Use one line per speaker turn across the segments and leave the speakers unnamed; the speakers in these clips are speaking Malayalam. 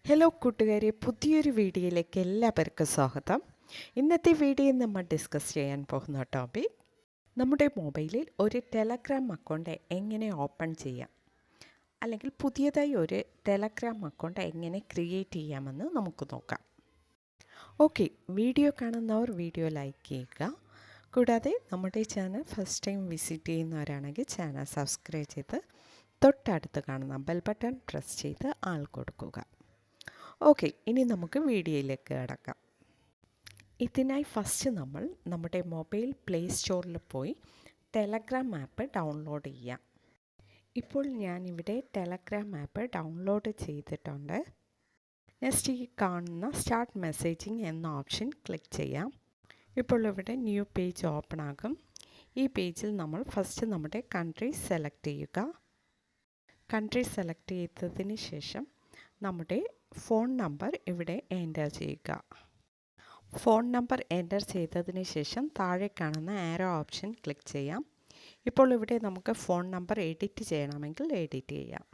ഹലോ കൂട്ടുകാരെ, പുതിയൊരു വീഡിയോയിലേക്ക് എല്ലാവർക്കും സ്വാഗതം. ഇന്നത്തെ വീഡിയോയിൽ നമ്മൾ ഡിസ്കസ് ചെയ്യാൻ പോകുന്ന ടോപ്പിക് നമ്മുടെ മൊബൈലിൽ ഒരു ടെലഗ്രാം അക്കൗണ്ട് എങ്ങനെ ഓപ്പൺ ചെയ്യാം, അല്ലെങ്കിൽ പുതിയതായി ഒരു ടെലഗ്രാം അക്കൗണ്ട് എങ്ങനെ ക്രിയേറ്റ് ചെയ്യാമെന്ന് നമുക്ക് നോക്കാം. ഓക്കെ, വീഡിയോ കാണുന്നവർ വീഡിയോ ലൈക്ക് ചെയ്യുക. കൂടാതെ നമ്മുടെ ചാനൽ ഫസ്റ്റ് ടൈം വിസിറ്റ് ചെയ്യുന്നവരാണെങ്കിൽ ചാനൽ സബ്സ്ക്രൈബ് ചെയ്ത് തൊട്ടടുത്ത് കാണുന്ന ബെൽ ബട്ടൺ പ്രസ് ചെയ്ത് ആൾ കൊടുക്കുക. ഓക്കെ, ഇനി നമുക്ക് വീഡിയോയിലേക്ക് കിടക്കാം. ഇതിനായി ഫസ്റ്റ് നമ്മൾ നമ്മുടെ മൊബൈൽ പ്ലേ സ്റ്റോറിൽ പോയി ടെലഗ്രാം ആപ്പ് ഡൗൺലോഡ് ചെയ്യാം. ഇപ്പോൾ ഞാനിവിടെ ടെലഗ്രാം ആപ്പ് ഡൗൺലോഡ് ചെയ്തിട്ടുണ്ട്. നെക്സ്റ്റ് ഈ കാണുന്ന സ്റ്റാർട്ട് മെസ്സേജിങ് എന്ന ഓപ്ഷൻ ക്ലിക്ക് ചെയ്യാം. ഇപ്പോൾ ഇവിടെ ന്യൂ പേജ് ഓപ്പൺ ആകും. ഈ പേജിൽ നമ്മൾ ഫസ്റ്റ് നമ്മുടെ കൺട്രി സെലക്ട് ചെയ്യുക. കൺട്രി സെലക്ട് ചെയ്തതിന് ശേഷം നമ്മുടെ ഫോൺ നമ്പർ ഇവിടെ എൻ്റർ ചെയ്യുക. ഫോൺ നമ്പർ എൻ്റർ ചെയ്തതിന് ശേഷം താഴെ കാണുന്ന ആരോ ഓപ്ഷൻ ക്ലിക്ക് ചെയ്യാം. ഇപ്പോൾ ഇവിടെ നമുക്ക് ഫോൺ നമ്പർ എഡിറ്റ് ചെയ്യണമെങ്കിൽ എഡിറ്റ് ചെയ്യാം,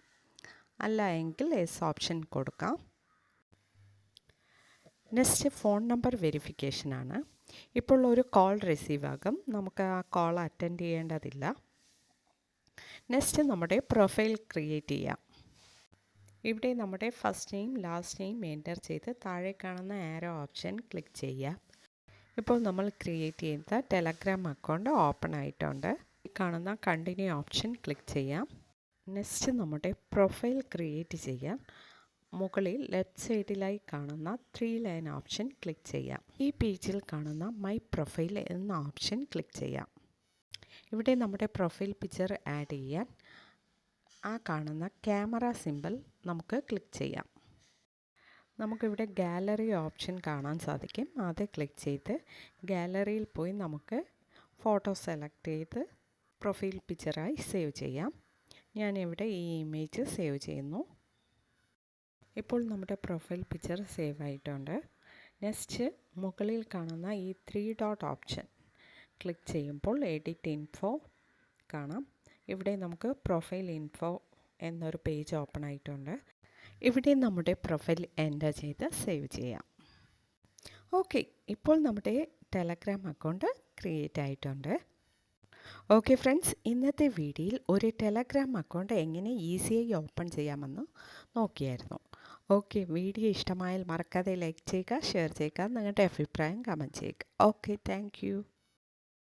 അല്ല എങ്കിൽ എസ് ഓപ്ഷൻ കൊടുക്കാം. നെക്സ്റ്റ് ഫോൺ നമ്പർ വെരിഫിക്കേഷനാണ്. ഇപ്പോൾ ഒരു കോൾ റിസീവ് ആകും, നമുക്ക് ആ കോൾ അറ്റൻഡ് ചെയ്യേണ്ടതില്ല. നെക്സ്റ്റ് നമ്മുടെ പ്രൊഫൈൽ ക്രിയേറ്റ് ചെയ്യാം. ഇവിടെ നമ്മുടെ first name last name enter ചെയ്ത് താഴെ കാണുന്ന ആരോ ഓപ്ഷൻ ക്ലിക്ക് ചെയ്യുക. ഇപ്പോൾ നമ്മൾ ക്രിയേറ്റ് ചെയ്ത ടെലഗ്രാം അക്കൗണ്ട് ഓപ്പൺ ആയിട്ടുണ്ട്. ഈ കാണുന്ന കണ്ടിന്യൂ ഓപ്ഷൻ ക്ലിക്ക് ചെയ്യാം. നെക്സ്റ്റ് നമ്മുടെ പ്രൊഫൈൽ ക്രിയേറ്റ് ചെയ്യാൻ മുകളിൽ ലെഫ്റ്റ് സൈഡിലായി കാണുന്ന 3 ലൈൻ ഓപ്ഷൻ ക്ലിക്ക് ചെയ്യാം. ഈ പേജിൽ കാണുന്ന മൈ പ്രൊഫൈൽ എന്ന ഓപ്ഷൻ ക്ലിക്ക് ചെയ്യാം. ഇവിടെ നമ്മുടെ പ്രൊഫൈൽ പിക്ചർ ആഡ് ചെയ്യാൻ ആ കാണുന്ന ക്യാമറ സിമ്പൽ നമുക്ക് ക്ലിക്ക് ചെയ്യാം. നമുക്കിവിടെ ഗാലറി ഓപ്ഷൻ കാണാൻ സാധിക്കും. അത് ക്ലിക്ക് ചെയ്ത് ഗാലറിയിൽ പോയി നമുക്ക് ഫോട്ടോ സെലക്ട് ചെയ്ത് പ്രൊഫൈൽ പിക്ചറായി സേവ് ചെയ്യാം. ഞാനിവിടെ ഈ ഇമേജ് സേവ് ചെയ്യുന്നു. ഇപ്പോൾ നമ്മുടെ പ്രൊഫൈൽ പിക്ചർ സേവ് ആയിട്ടുണ്ട്. നെക്സ്റ്റ് മുകളിൽ കാണുന്ന ഈ 3 ഡോട്ട് ഓപ്ഷൻ ക്ലിക്ക് ചെയ്യുമ്പോൾ എഡിറ്റ് ഇൻഫോ കാണാം. ഇവിടെ നമുക്ക് പ്രൊഫൈൽ ഇൻഫോ എന്നൊരു പേജ് ഓപ്പൺ ആയിട്ടുണ്ട്. ഇവിടെ നമ്മുടെ പ്രൊഫൈൽ എൻ്റർ ചെയ്ത് സേവ് ചെയ്യാം. ഓക്കെ, ഇപ്പോൾ നമ്മുടെ ടെലഗ്രാം അക്കൗണ്ട് ക്രിയേറ്റ് ആയിട്ടുണ്ട്. ഓക്കെ ഫ്രണ്ട്സ്, ഇന്നത്തെ വീഡിയോയിൽ ഒരു ടെലഗ്രാം അക്കൗണ്ട് എങ്ങനെ ഈസിയായി ഓപ്പൺ ചെയ്യാമെന്ന് നോക്കിയായിരുന്നു. ഓക്കെ, വീഡിയോ ഇഷ്ടമായാൽ മറക്കാതെ ലൈക്ക് ചെയ്യുക, ഷെയർ ചെയ്യുക, നിങ്ങളുടെ അഭിപ്രായം കമൻറ്റ് ചെയ്യുക. Okay, thank you.